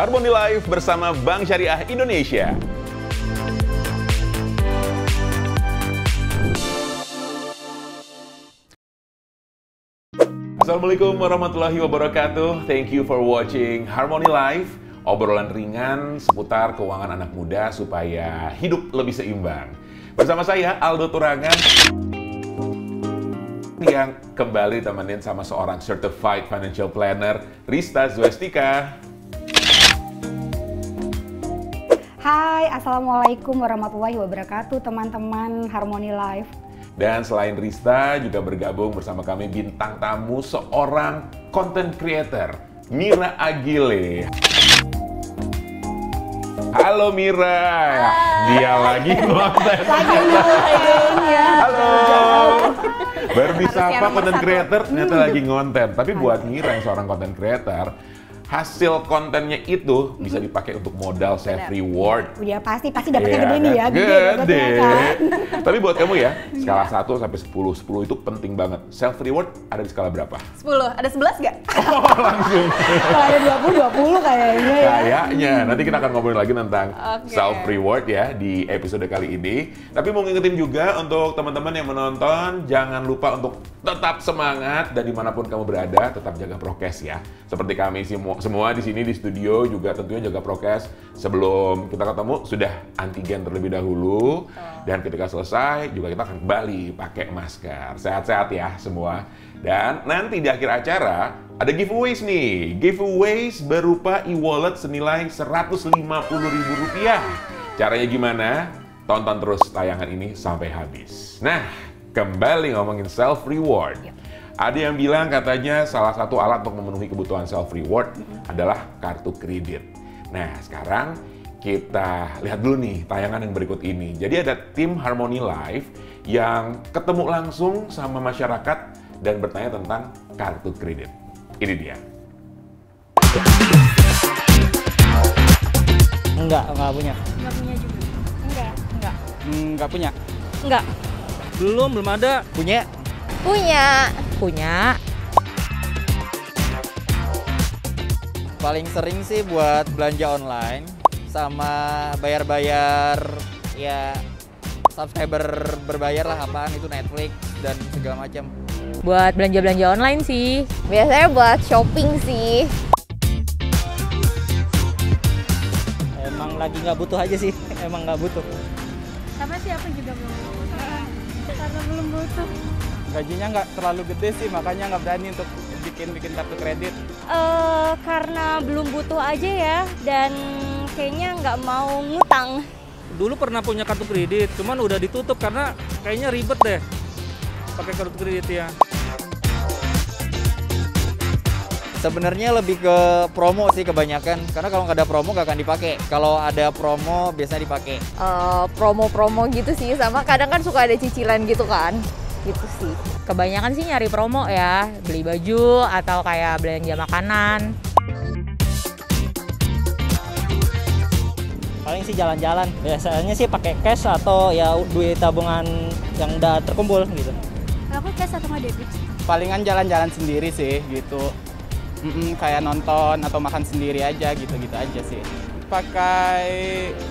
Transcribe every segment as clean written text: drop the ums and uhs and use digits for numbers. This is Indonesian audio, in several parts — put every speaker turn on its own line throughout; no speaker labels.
Harmony Live bersama Bank Syariah Indonesia. Assalamualaikum warahmatullahi wabarakatuh. Thank you for watching Harmony Live. Obrolan ringan seputar keuangan anak muda supaya hidup lebih seimbang. Bersama saya Aldo Turangan yang kembali temenin sama seorang Certified Financial Planner, Rista Zwestika.
Hai, Assalamualaikum warahmatullahi wabarakatuh teman-teman Harmony Live.
Dan selain Rista, juga bergabung bersama kami bintang tamu seorang content creator, Mira Agile. Halo Mira, dia lagi konten.
Ya.
Halo. Baru disapa content creator, ternyata lagi ngonten. Tapi buat Mira yang seorang content creator, hasil kontennya itu bisa dipakai untuk modal self reward.
Udah pasti dapetnya gede nih ya,
gede.
Kan?
Tapi buat kamu ya, skala 1 sampai 10, 10 itu penting banget. Self reward ada di skala berapa?
10, ada 11 nggak?
Oh, langsung.
Ada 20 kayaknya ya.
Kayaknya, nanti kita akan ngobrolin lagi tentang self reward ya di episode kali ini. Tapi mau ngingetin juga untuk teman-teman yang menonton, jangan lupa untuk tetap semangat dan dimanapun kamu berada, tetap jaga prokes ya. Seperti kami semua di sini di studio juga tentunya jaga prokes. Sebelum kita ketemu sudah antigen terlebih dahulu, dan ketika selesai juga kita akan kembali pakai masker. Sehat-sehat ya semua. Dan nanti di akhir acara ada giveaways nih. Giveaways berupa e-wallet senilai Rp150.000. Caranya gimana? Tonton terus tayangan ini sampai habis. Nah, kembali ngomongin self reward. Ada yang bilang katanya salah satu alat untuk memenuhi kebutuhan self reward adalah kartu kredit. Nah, sekarang kita lihat dulu nih tayangan yang berikut ini. Jadi ada tim Harmony Live yang ketemu langsung sama masyarakat dan bertanya tentang kartu kredit. Ini dia.
Enggak punya.
Nggak punya juga.
Enggak punya.
Nggak.
Belum ada. Punya.
Punya.
Paling sering sih buat belanja online sama bayar-bayar ya subscriber berbayar lah, apaan itu Netflix dan segala macam.
Buat belanja-belanja online sih. Biasanya buat shopping sih.
Emang lagi nggak butuh aja sih, emang nggak butuh.
Sama sih aku juga belum butuh. Karena belum butuh.
Gajinya nggak terlalu gede sih, makanya nggak berani untuk bikin kartu kredit.
Karena belum butuh aja ya, dan kayaknya nggak mau ngutang.
Dulu pernah punya kartu kredit, cuman udah ditutup karena kayaknya ribet deh pakai kartu kredit ya.
Sebenarnya lebih ke promo sih kebanyakan, karena kalau nggak ada promo nggak akan dipakai. Kalau ada promo biasanya dipakai.
Promo-promo gitu sih, sama kadang kan suka ada cicilan gitu kan. Gitu sih. Kebanyakan sih nyari promo ya, beli baju atau kayak belanja makanan.
Paling sih jalan-jalan. Biasanya sih pakai cash atau ya duit tabungan yang udah terkumpul gitu.
Aku cash atau nggak debit?
Palingan jalan-jalan sendiri sih gitu. Kayak nonton atau makan sendiri aja gitu-gitu aja sih. Pakai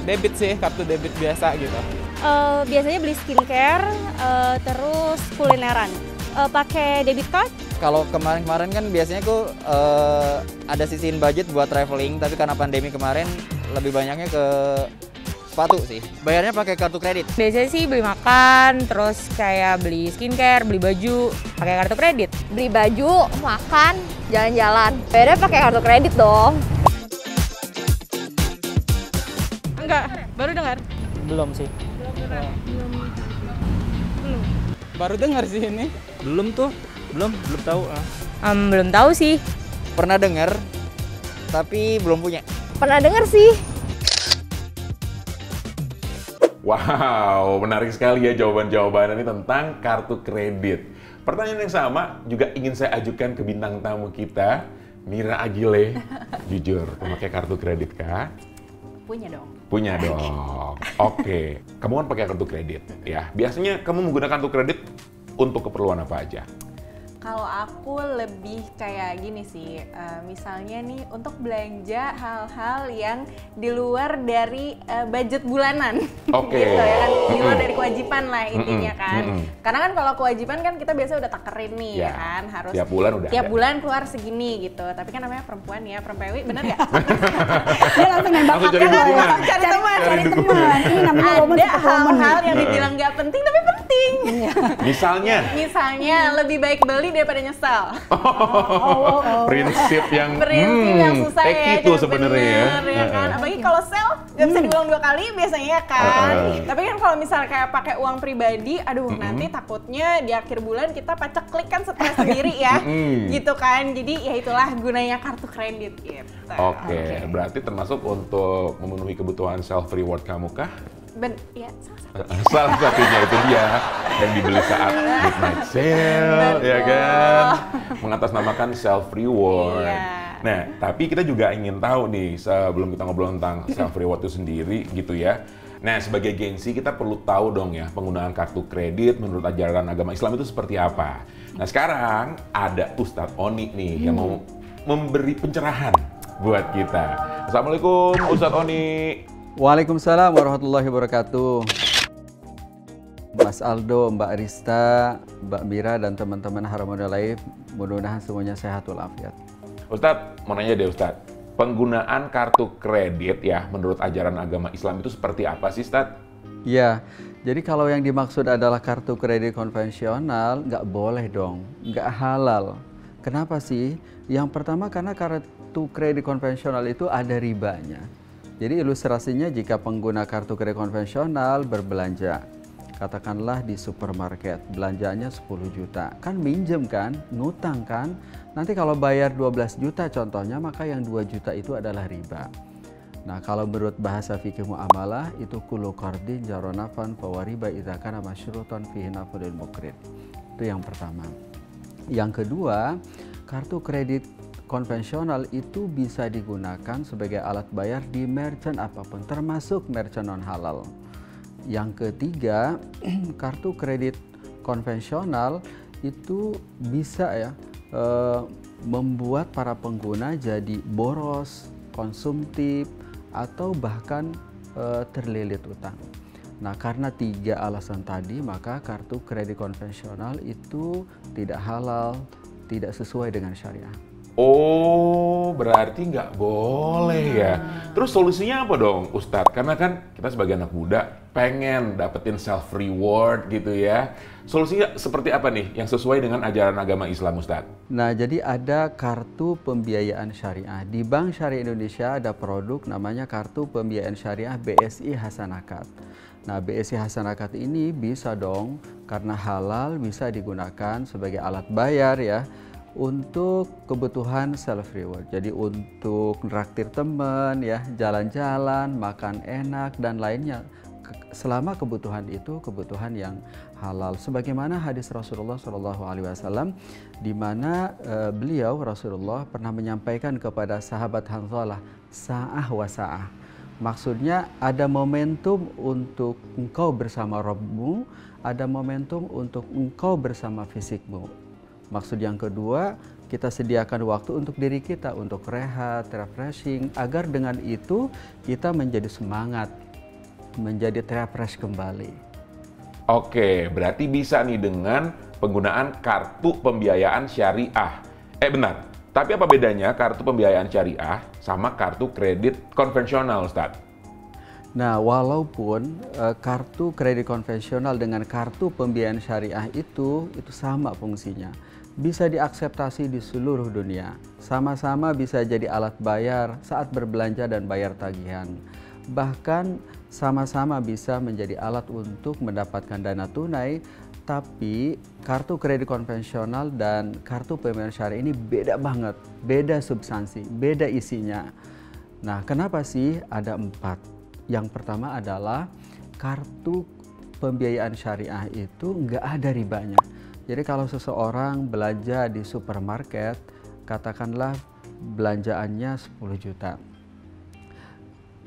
debit sih, kartu debit biasa gitu.
Biasanya beli skincare, terus kulineran. Pakai debit card?
Kalau kemarin-kemarin kan biasanya aku ada sisihin budget buat traveling, tapi karena pandemi kemarin lebih banyaknya ke sepatu sih. Bayarnya pakai kartu kredit.
Biasanya sih beli makan, terus kayak beli skincare, beli baju, pakai kartu kredit. Beli baju, makan, jalan-jalan. Bayarnya pakai kartu kredit dong. Enggak, baru dengar.
Belum sih.
Baru dengar sih ini.
Belum tahu.
Belum tahu sih.
Pernah dengar, tapi belum punya.
Pernah dengar sih.
Wow, menarik sekali ya jawaban-jawaban ini tentang kartu kredit. Pertanyaan yang sama juga ingin saya ajukan ke bintang tamu kita, Mira Agile. Jujur, memakai kartu kredit kah?
Punya dong.
Punya dong. Oke, kamu kan pakai kartu kredit ya. Biasanya kamu menggunakan kartu kredit untuk keperluan apa aja?
Kalau aku lebih kayak gini sih, misalnya nih untuk belanja hal-hal yang di luar dari budget bulanan,
Oke.
gitu ya kan, di luar dari kewajiban lah intinya kan. Karena kan kalau kewajiban kan kita biasa udah takerin nih ya kan, harus
tiap bulan udah
tiap
ada.
bulan keluar segini gitu. Tapi kan namanya perempuan ya, perempewi, bener gak?
Dia langsung nembak
Langsung
aku
cari
loh ya.
dukungan.
Cari teman.
Cari teman. Ini namanya woman
Ada
support woman
hal-hal
nih.
yang dibilang gak penting tapi penting. Misalnya lebih baik beli daripada nyesal.
Prinsip yang
Susah ya,
itu
kan,
sebenarnya ya.
bener, ya kan? Apalagi kalau sel nggak bisa diulang 2 kali biasanya kan. Tapi kan kalau misal kayak pakai uang pribadi, aduh nanti takutnya di akhir bulan kita paceklik kan stres sendiri ya, gitu kan. Jadi ya itulah gunanya kartu kredit gitu.
Oke, berarti termasuk untuk memenuhi kebutuhan self reward kamu kah?
Ya,
Salah satunya itu dia yang dibeli saat midnight sale, ya kan? Mengatasnamakan self reward.
Iya.
Nah, tapi kita juga ingin tahu nih sebelum kita ngobrol tentang self reward itu sendiri, gitu ya. Nah, sebagai gengsi kita perlu tahu dong ya penggunaan kartu kredit menurut ajaran agama Islam itu seperti apa. Nah, sekarang ada Ustadz Oni nih yang mau memberi pencerahan buat kita. Assalamualaikum Ustadz Oni.
Waalaikumsalam warahmatullahi wabarakatuh. Mas Aldo, Mbak Rista, Mbak Mira, dan teman-teman Harmoni Life, mudah-mudahan semuanya sehat walafiat.
Ustadz, mau nanya deh Ustadz, penggunaan kartu kredit ya menurut ajaran agama Islam itu seperti apa sih Ustadz?
Ya, jadi kalau yang dimaksud adalah kartu kredit konvensional, nggak boleh dong, nggak halal. Kenapa sih? Yang pertama karena kartu kredit konvensional itu ada ribanya. Jadi ilustrasinya jika pengguna kartu kredit konvensional berbelanja, katakanlah di supermarket, belanjanya 10 juta. Kan minjem kan, ngutang kan. Nanti kalau bayar 12 juta contohnya, maka yang 2 juta itu adalah riba. Nah, kalau menurut bahasa fikih muamalah, itu kullu qardin jaronafan fawa riba idza kana masyrutan fihi nafdul mukrid. Itu yang pertama. Yang kedua, kartu kredit konvensional itu bisa digunakan sebagai alat bayar di merchant apapun, termasuk merchant non halal. Yang ketiga, kartu kredit konvensional itu bisa ya membuat para pengguna jadi boros, konsumtif, atau bahkan terlilit utang. Nah, karena 3 alasan tadi, maka kartu kredit konvensional itu tidak halal, tidak sesuai dengan syariah.
Oh, berarti nggak boleh ya. Terus solusinya apa dong, Ustadz? Karena kan kita sebagai anak muda pengen dapetin self reward gitu ya. Solusinya seperti apa nih yang sesuai dengan ajaran agama Islam, Ustadz?
Nah, jadi ada kartu pembiayaan syariah. Di Bank Syariah Indonesia ada produk namanya kartu pembiayaan syariah BSI Hasanakat. Nah, BSI Hasanakat ini bisa dong, karena halal, bisa digunakan sebagai alat bayar ya, untuk kebutuhan self reward. Jadi untuk nraktir teman ya, jalan-jalan, makan enak dan lainnya. Selama kebutuhan itu kebutuhan yang halal. Sebagaimana hadis Rasulullah SAW, di mana beliau Rasulullah pernah menyampaikan kepada sahabat Hanzalah, sa'ah wa sa'ah. Maksudnya ada momentum untuk engkau bersama Rabbmu, ada momentum untuk engkau bersama fisikmu. Maksud yang kedua, kita sediakan waktu untuk diri kita, untuk rehat, refreshing, agar dengan itu kita menjadi semangat, menjadi refresh kembali.
Oke, berarti bisa nih dengan penggunaan kartu pembiayaan syariah. Benar, tapi apa bedanya kartu pembiayaan syariah sama kartu kredit konvensional, Ustadz?
Nah, walaupun kartu kredit konvensional dengan kartu pembiayaan syariah itu sama fungsinya. Bisa diakseptasi di seluruh dunia. Sama-sama bisa jadi alat bayar saat berbelanja dan bayar tagihan. Bahkan sama-sama bisa menjadi alat untuk mendapatkan dana tunai, tapi kartu kredit konvensional dan kartu pembiayaan syariah ini beda banget, beda substansi, beda isinya. Nah, kenapa sih ada 4? Yang pertama adalah kartu pembiayaan syariah itu nggak ada ribanya. Jadi kalau seseorang belanja di supermarket, katakanlah belanjaannya 10 juta.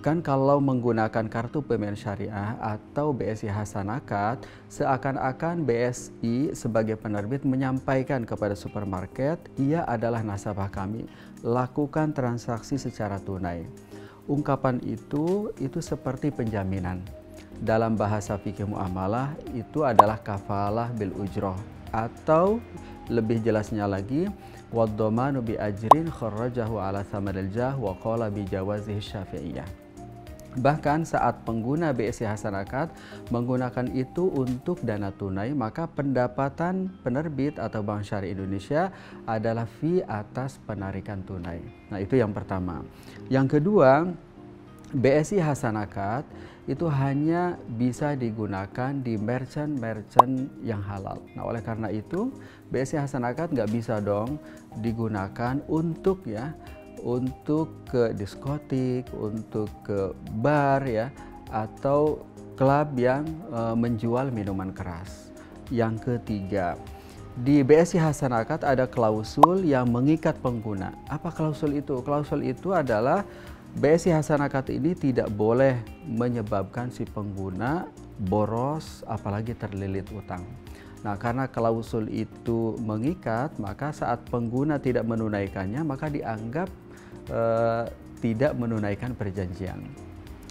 Kan kalau menggunakan kartu pembayaran syariah atau BSI Hasanakad, seakan-akan BSI sebagai penerbit menyampaikan kepada supermarket, ia adalah nasabah kami, lakukan transaksi secara tunai. Ungkapan itu seperti penjaminan. Dalam bahasa fikih muamalah itu adalah kafalah bil ujroh, atau lebih jelasnya lagi, waddomanu bi ajrin kharrajahu ala thamanil jah wa qala bi jawazihi syafi'iyah. Bahkan saat pengguna BSI Hasanakad menggunakan itu untuk dana tunai, maka pendapatan penerbit atau Bank Syariah Indonesia adalah fee atas penarikan tunai. Nah, itu yang pertama. Yang kedua, BSI Hasanakad itu hanya bisa digunakan di merchant-merchant yang halal. Nah, oleh karena itu BSI Hasanakad nggak bisa dong digunakan untuk ke diskotik, untuk ke bar ya, atau klub yang menjual minuman keras. Yang ketiga, di BSI Hasanakad ada klausul yang mengikat pengguna. Apa klausul itu? Klausul itu adalah BSI Hasanakad ini tidak boleh menyebabkan si pengguna boros apalagi terlilit utang. Nah, karena klausul itu mengikat, maka saat pengguna tidak menunaikannya, maka dianggap tidak menunaikan perjanjian.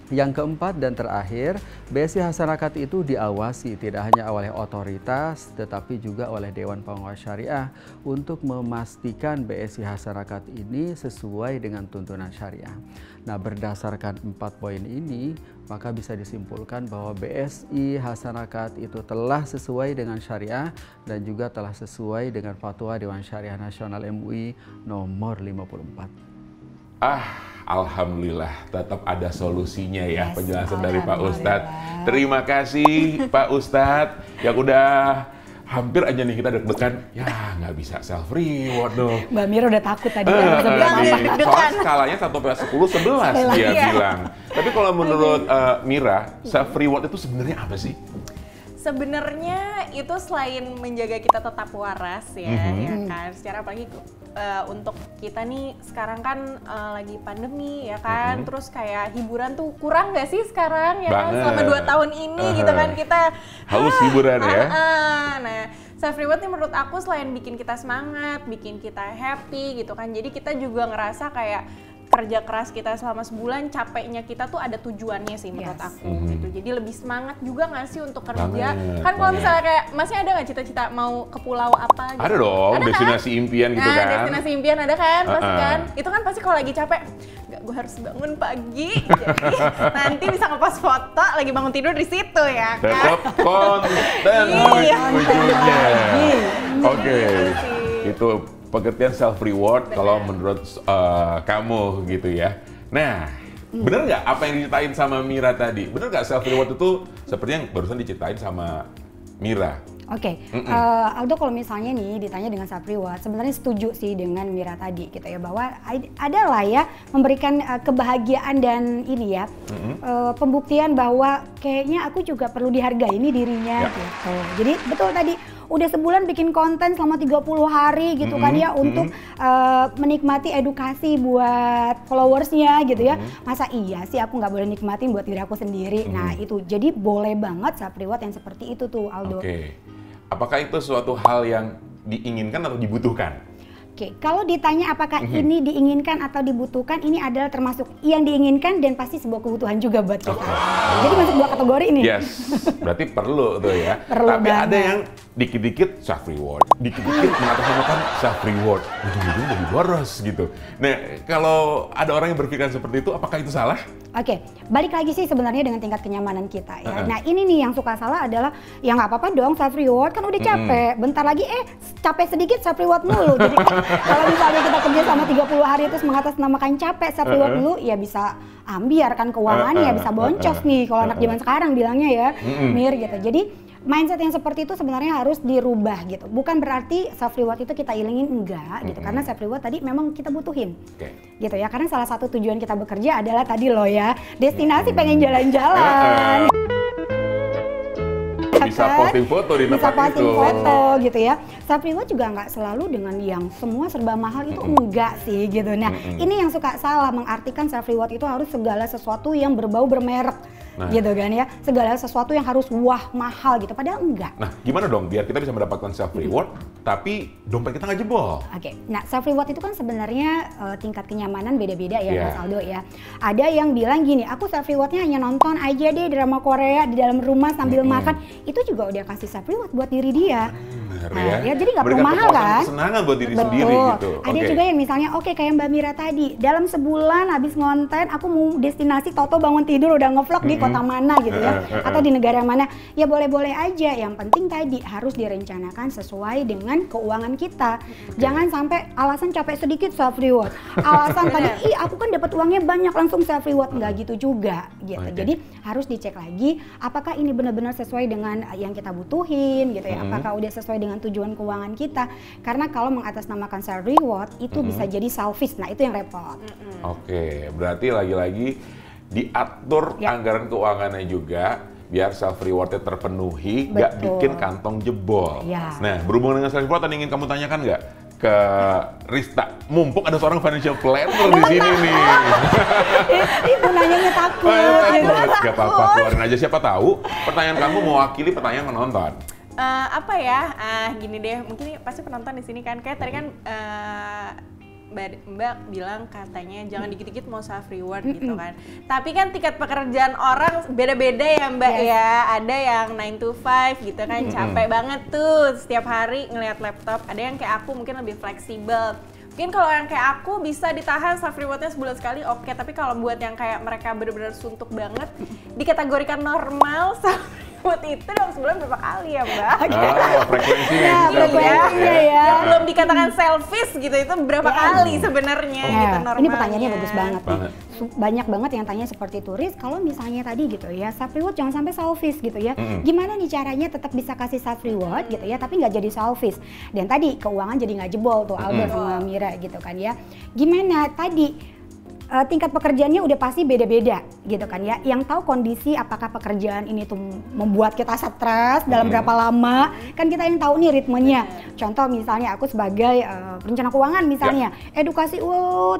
Yang keempat dan terakhir, BSI Hasanakad itu diawasi tidak hanya oleh otoritas tetapi juga oleh Dewan Pengawas Syariah untuk memastikan BSI Hasanakad ini sesuai dengan tuntunan syariah. Nah, berdasarkan 4 poin ini, maka bisa disimpulkan bahwa BSI Hasanakad itu telah sesuai dengan syariah dan juga telah sesuai dengan fatwa Dewan Syariah Nasional MUI nomor 54.
Alhamdulillah tetap ada solusinya ya, penjelasan dari Pak Ustadz. Terima kasih Pak Ustadz yang udah hampir aja nih kita deg-degan, ya nggak bisa self reward dong.
Mbak Mira udah takut tadi.
Soal skalanya 1/10, 11 dia bilang. Tapi kalau menurut Mira, self reward itu sebenarnya apa sih?
Sebenarnya itu selain menjaga kita tetap waras ya, ya kan. Secara apalagi untuk kita nih sekarang kan lagi pandemi ya kan. Terus kayak hiburan tuh kurang nggak sih sekarang ya kan? Selama 2 tahun ini gitu kan kita
haus hiburan ya.
Nah, self reward nih menurut aku selain bikin kita semangat, bikin kita happy gitu kan. Jadi kita juga ngerasa kayak kerja keras kita selama sebulan, capeknya kita tuh ada tujuannya sih menurut aku gitu. Jadi lebih semangat juga nggak sih untuk kerja? Kan kalau misalnya kayak masih ada nggak cita-cita mau ke pulau apa gitu?
Ada dong, ada destinasi kan? Impian gitu kan?
Destinasi impian ada kan, pasti kan? Itu kan pasti kalau lagi capek, nggak, gue harus bangun pagi, jadi nanti bisa ngepost foto lagi bangun tidur di situ ya kan?
Tetap konten ujungnya. Oke, itu pengertian self reward kalau menurut kamu gitu ya. Nah, bener nggak apa yang diceritain sama Mira tadi? Bener nggak self reward itu seperti yang barusan diceritain sama Mira?
Oke, Aldo kalau misalnya nih ditanya dengan self reward, sebenarnya setuju sih dengan Mira tadi gitu ya, bahwa adalah ya memberikan kebahagiaan dan ini ya pembuktian bahwa kayaknya aku juga perlu dihargai ini dirinya gitu. Jadi betul tadi udah sebulan bikin konten selama 30 hari gitu kan ya untuk menikmati edukasi buat followersnya gitu ya. Masa iya sih aku nggak boleh nikmatin buat diri aku sendiri. Nah itu jadi boleh banget self reward yang seperti itu tuh Aldo.
Apakah itu suatu hal yang diinginkan atau dibutuhkan?
Oke, kalau ditanya apakah ini diinginkan atau dibutuhkan, ini adalah termasuk yang diinginkan dan pasti sebuah kebutuhan juga buat kita. Jadi masuk 2 kategori ini.
Yes, berarti perlu tuh ya.
Perlu
tapi
banget.
ada yang dikit-dikit self reward, dikit-dikit mengatasnamakan self reward, ujung-ujung jadi boros gitu. Nah, kalau ada orang yang berpikiran seperti itu, apakah itu salah?
Oke, balik lagi sih sebenarnya dengan tingkat kenyamanan kita ya. Nah ini nih yang suka salah adalah ya nggak apa-apa dong self reward, kan udah capek. Bentar lagi capek sedikit self reward mulu. Jadi kalau misalnya kita kerja sama 30 hari terus mengatasnamakan capek self reward dulu, ya bisa ambiar kan keuangannya, bisa boncos nih kalau anak zaman sekarang bilangnya ya, Mir gitu. Jadi mindset yang seperti itu sebenarnya harus dirubah gitu. Bukan berarti self reward itu kita ilangin, enggak gitu. Karena self reward tadi memang kita butuhin. Gitu ya. Karena salah satu tujuan kita bekerja adalah tadi loh ya, destinasi pengen jalan-jalan.
Bisa posting foto di tempat
Bisa posting
itu.
foto gitu ya. Self reward juga nggak selalu dengan yang semua serba mahal itu enggak sih gitu. Nah, ini yang suka salah mengartikan self reward itu harus segala sesuatu yang berbau bermerek. Gitu kan ya, segala sesuatu yang harus wah mahal gitu, padahal enggak.
Nah, gimana dong biar kita bisa mendapatkan self reward tapi dompet kita nggak jebol?
Oke, nah self reward itu kan sebenarnya tingkat kenyamanan beda-beda ya,
Yeah.
Mas Aldo ya. Ada yang bilang gini, aku self rewardnya hanya nonton aja deh drama Korea di dalam rumah sambil makan, itu juga udah kasih self reward buat diri dia.
Benar
Ya, jadi nggak perlu
Memberikan
mahal kan?
kesenangan buat diri
Betul.
sendiri gitu.
Ada
Oke.
juga yang misalnya kayak Mbak Mira tadi, dalam sebulan habis ngonten aku mau destinasi Toto bangun tidur udah ngevlog di kota mana gitu ya, atau di negara mana. Ya boleh-boleh aja, yang penting tadi harus direncanakan sesuai dengan keuangan kita. Jangan sampai alasan capek sedikit self reward. Alasan tadi aku kan dapat uangnya banyak langsung self reward, nggak gitu juga gitu. Jadi harus dicek lagi apakah ini benar-benar sesuai dengan yang kita butuhin gitu ya. Apakah udah sesuai dengan tujuan keuangan kita, karena kalau mengatasnamakan self reward itu bisa jadi selfish. Nah, itu yang repot.
Oke, berarti lagi-lagi diatur anggaran keuangannya juga biar self rewardnya terpenuhi, nggak
Betul.
bikin kantong jebol.
Ya.
Nah, berhubungan dengan self reward, ada yang ingin kamu tanyakan nggak ke Rista? Mumpung ada seorang financial planner di sini nih.
Ibu nanyanya takut.
Gak apa-apa, keluarin aja, siapa tahu pertanyaan kamu mewakili pertanyaan penonton.
Apa ya? Gini deh, mungkin pasti penonton di sini kan, kayak tadi kan Mbak bilang katanya jangan dikit-dikit mau self reward gitu kan. Tapi kan tingkat pekerjaan orang beda-beda ya Mbak ya. Ada yang 9 to 5 gitu kan, capek banget tuh setiap hari ngelihat laptop. Ada yang kayak aku mungkin lebih fleksibel. Mungkin kalau yang kayak aku bisa ditahan self rewardnya sebulan sekali, oke. Tapi kalau buat yang kayak mereka benar-benar suntuk banget, dikategorikan normal self reward itu dalam sebulan berapa kali ya Mbak?
Frekuensinya
Ya,
gitu.
frekuensinya ya.
Yang belum dikatakan selfish gitu, itu berapa kali sebenarnya gitu
Nah,
normalnya.
ini pertanyaannya bagus banget nih.
Banget.
Banyak banget yang tanya seperti itu, Riz, kalau misalnya tadi gitu ya, self reward jangan sampai selfish gitu ya. Gimana nih caranya tetap bisa kasih self reward gitu ya, tapi nggak jadi selfish. Dan tadi keuangan jadi nggak jebol tuh Aldo sama Mira gitu kan ya. Gimana tadi tingkat pekerjaannya udah pasti beda-beda gitu kan ya. Yang tahu kondisi apakah pekerjaan ini tuh membuat kita stres dalam berapa lama, kan kita yang tahu nih ritmenya. Contoh misalnya aku sebagai perencana keuangan misalnya, edukasi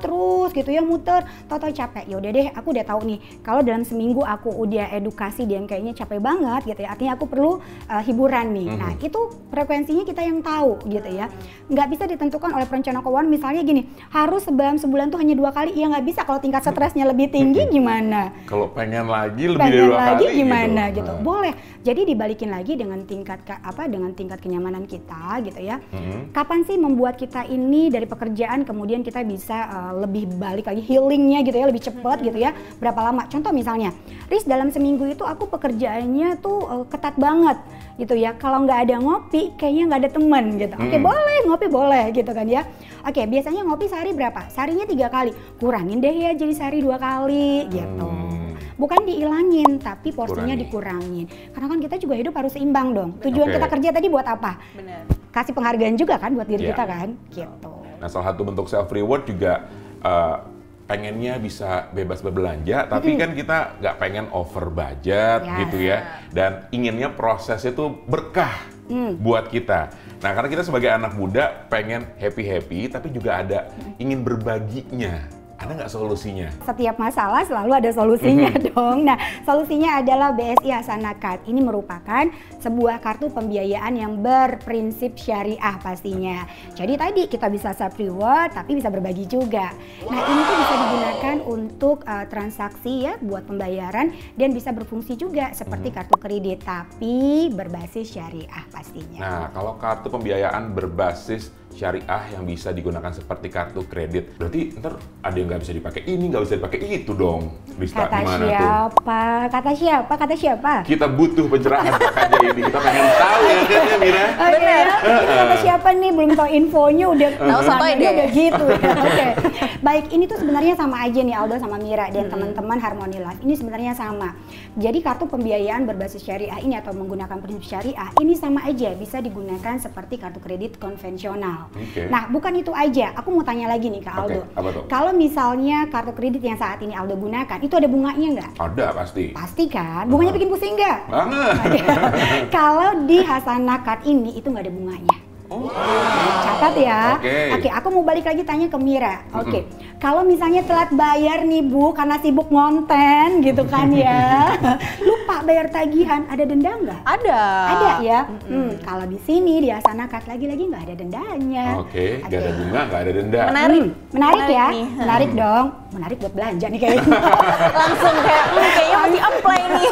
terus gitu ya muter, tahu-tahu capek. Ya udah deh, aku udah tahu nih kalau dalam seminggu aku udah edukasi dan kayaknya capek banget gitu ya. Artinya aku perlu hiburan nih. Nah, itu frekuensinya kita yang tahu gitu ya. Nggak bisa ditentukan oleh perencana keuangan misalnya gini, harus dalam sebulan tuh hanya 2 kali. Ya nggak bisa, kalau tingkat stresnya lebih tinggi gimana?
Kalau pengen lagi lebih dari 2 kali
gimana gitu. Boleh. Jadi dibalikin lagi dengan tingkat dengan tingkat kenyamanan kita gitu ya. Kapan sih membuat kita ini dari pekerjaan kemudian kita bisa lebih balik lagi healingnya gitu ya, lebih cepat gitu ya. Berapa lama? Contoh misalnya, Riz, dalam seminggu itu aku pekerjaannya tuh ketat banget gitu ya. Kalau nggak ada ngopi, kayaknya nggak ada teman gitu. Oke, boleh ngopi boleh gitu kan ya. Oke, biasanya ngopi sehari berapa? Seharinya 3 kali. Kurangin deh ya jadi sehari 2 kali gitu. Bukan dihilangin, tapi porsinya dikurangin. Karena kan kita juga hidup harus seimbang dong. Tujuan kita kerja tadi buat apa?
Benar.
Kasih penghargaan juga kan buat diri kita kan, gitu.
Nah, salah satu bentuk self reward juga pengennya bisa bebas berbelanja, tapi kan kita nggak pengen over budget gitu ya. Dan inginnya prosesnya tuh berkah buat kita. Nah, karena kita sebagai anak muda pengen happy-happy, tapi juga ada ingin berbaginya. Ada nggak solusinya?
Setiap masalah selalu ada solusinya dong. Nah, solusinya adalah BSI Hasanah Card. Ini merupakan sebuah kartu pembiayaan yang berprinsip syariah pastinya. Jadi tadi kita bisa self reward, tapi bisa berbagi juga. Nah, ini tuh bisa digunakan untuk transaksi ya, buat pembayaran, dan bisa berfungsi juga seperti kartu kredit, tapi berbasis syariah pastinya.
Nah, kalau kartu pembiayaan berbasis syariah yang bisa digunakan seperti kartu kredit, berarti ntar ada yang nggak bisa dipakai ini, nggak bisa dipakai itu dong. Rista,
Kata
gimana
siapa?
tuh?
Kata siapa? Kata siapa?
Kita butuh pencerahan makanya ini. Kita pengen tahu ya kan ya, Mira?
Oke, ini kata siapa nih? Belum tahu infonya udah
Tahu sampai deh.
udah gitu ya. Oke. Baik, ini tuh sebenarnya sama aja nih Aldo sama Mira dan teman-teman Harmony Life. Ini sebenarnya sama. Jadi kartu pembiayaan berbasis syariah ini atau menggunakan prinsip syariah ini sama aja bisa digunakan seperti kartu kredit konvensional. Nah, bukan itu aja. Aku mau tanya lagi nih ke Aldo.
Apa tuh?
Kalau misalnya kartu kredit yang saat ini Aldo gunakan, itu ada bunganya nggak?
Ada pasti.
Pasti kan? Bunganya bikin pusing nggak?
Banget.
Kalau di Hasanah Card ini itu nggak ada bunganya. Catat ya. Oke, aku mau balik lagi tanya ke Mira. Oke, kalau misalnya telat bayar nih Bu karena sibuk ngonten gitu kan ya, lupa bayar tagihan, ada denda nggak?
Ada.
Ada ya. Kalau di sini di Hasanah Card lagi-lagi nggak ada dendanya.
Oke, nggak ada bunga, nggak ada denda.
Menarik ya, menarik dong. Menarik buat belanja nih kayaknya.
Langsung kayak kayaknya masih apply nih.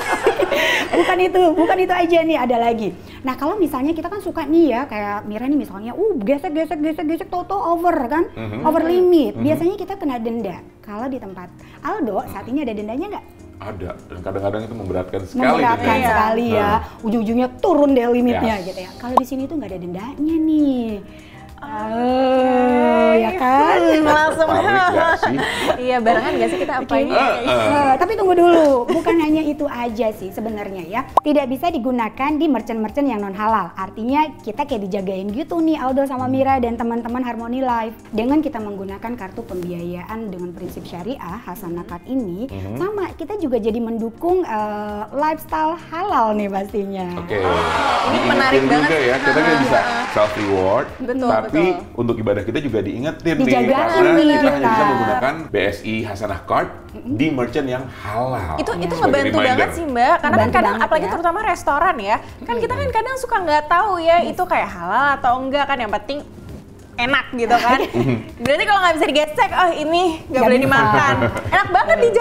bukan itu aja nih, ada lagi. Nah, kalau misalnya kita kan suka nih ya, kayak Mira nih misalnya, gesek toto over kan, over limit. Biasanya kita kena denda. Kalau di tempat Aldo saat ini ada dendanya nggak?
Ada, dan kadang-kadang itu memberatkan sekali.
Memberatkan sekali ya, ujung-ujungnya turun deh limitnya gitu ya. Kalau di sini tuh nggak ada dendanya nih. Ya kan?
Langsung iya, barengan gak sih kita apain?
Tapi tunggu dulu, bukan hanya itu aja sih sebenarnya ya. Tidak bisa digunakan di merchant-merchant yang non halal. Artinya kita kayak dijagain gitu nih Aldo sama Mira dan teman-teman Harmony Life. Dengan kita menggunakan kartu pembiayaan dengan prinsip syariah Hasanah Card ini, sama kita juga jadi mendukung lifestyle halal nih pastinya.
Oke.
Ini menarik banget
juga ya, kita kan bisa self reward. Tapi
betul.
untuk ibadah kita juga diingetin
Dijagain
nih, karena
nih
kita
kita.
hanya bisa menggunakan BSI Hasanah Card di merchant yang halal.
Itu
Sebagai
ngebantu
reminder.
banget sih Mbak, karena kan kadang
banget
apalagi
ya.
terutama restoran ya, kan kita kan kadang suka nggak tahu ya itu kayak halal atau enggak kan, yang penting enak gitu kan. Berarti kalau nggak bisa digesek, oh ini nggak boleh dimakan. Enak banget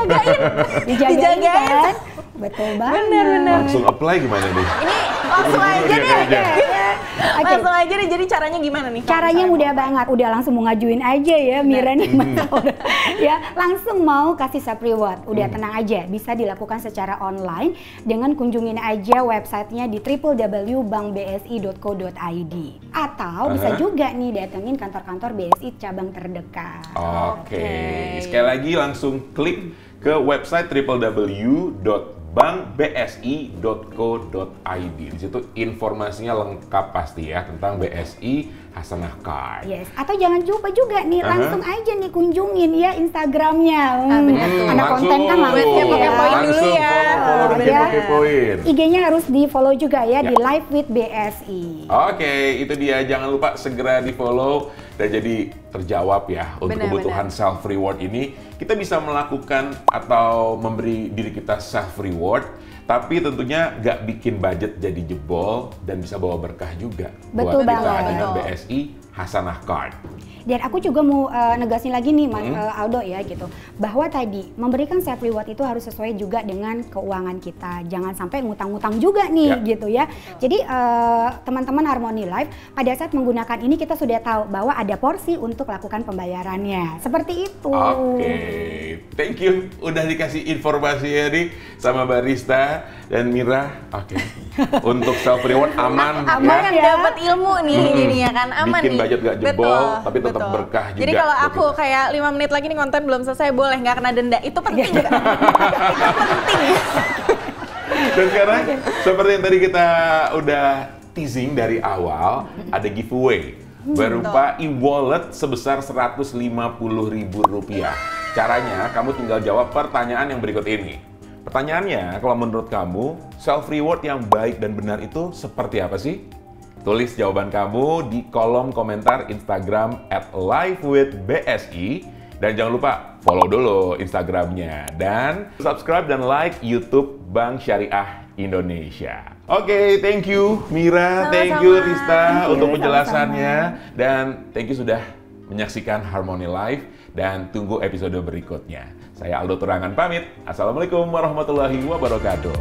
dijagain
kan? Betul banget.
Bener.
Langsung apply gimana nih?
Ini langsung aja deh.
Oke.
Langsung aja deh. Jadi caranya gimana nih?
Caranya mudah banget, udah langsung mau ngajuin aja ya Mira nih ya, langsung mau kasih self reward, udah tenang aja, bisa dilakukan secara online dengan kunjungin aja websitenya di www.bankbsi.co.id atau bisa juga nih datengin kantor-kantor BSI cabang terdekat.
Oke. Sekali lagi langsung klik ke website www.bankbsi.co.id. Di situ informasinya lengkap pasti ya tentang BSI Hasanah Card.
Yes, atau jangan lupa juga nih langsung aja nih kunjungin ya Instagramnya. Anak konten kan langsung
kepoin dulu ya.
Follow dan kepoin.
IG-nya harus di follow juga ya, di Live with BSI.
Oke, itu dia. Jangan lupa segera di follow dan jadi terjawab ya untuk kebutuhan self reward ini. Kita bisa melakukan atau memberi diri kita self reward, tapi tentunya nggak bikin budget jadi jebol dan bisa bawa berkah juga
Betul
buat kita
banget.
dengan BSI Hasanah Card.
Dan aku juga mau negasin lagi nih Aldo ya gitu, bahwa tadi memberikan self reward itu harus sesuai juga dengan keuangan kita, jangan sampai ngutang-ngutang juga nih gitu ya. Jadi teman-teman Harmony Life pada saat menggunakan ini kita sudah tahu bahwa ada porsi untuk lakukan pembayarannya, seperti itu.
Oke, thank you udah dikasih informasinya nih sama Barista dan Mira. Oke, untuk self reward aman
Aman
ya.
dapat ilmu nih jadinya kan, aman
Bikin
nih.
budget gak jebol, tapi tetap berkah juga.
Jadi kalau
buat
aku
kita.
kayak 5 menit lagi nih konten belum selesai, boleh nggak kena denda? Itu penting nggak? Itu penting.
Dan sekarang seperti yang tadi kita udah teasing dari awal, ada giveaway berupa e-wallet sebesar Rp150.000. Caranya kamu tinggal jawab pertanyaan yang berikut ini. Pertanyaannya, kalau menurut kamu self reward yang baik dan benar itu seperti apa sih? Tulis jawaban kamu di kolom komentar Instagram @livewithbsi dan jangan lupa follow dulu Instagramnya dan subscribe dan like YouTube Bank Syariah Indonesia. Oke, thank you Mira, thank you Rista untuk penjelasannya dan thank you sudah menyaksikan Harmony Life dan tunggu episode berikutnya. Saya Aldo Turangan pamit. Assalamualaikum warahmatullahi wabarakatuh.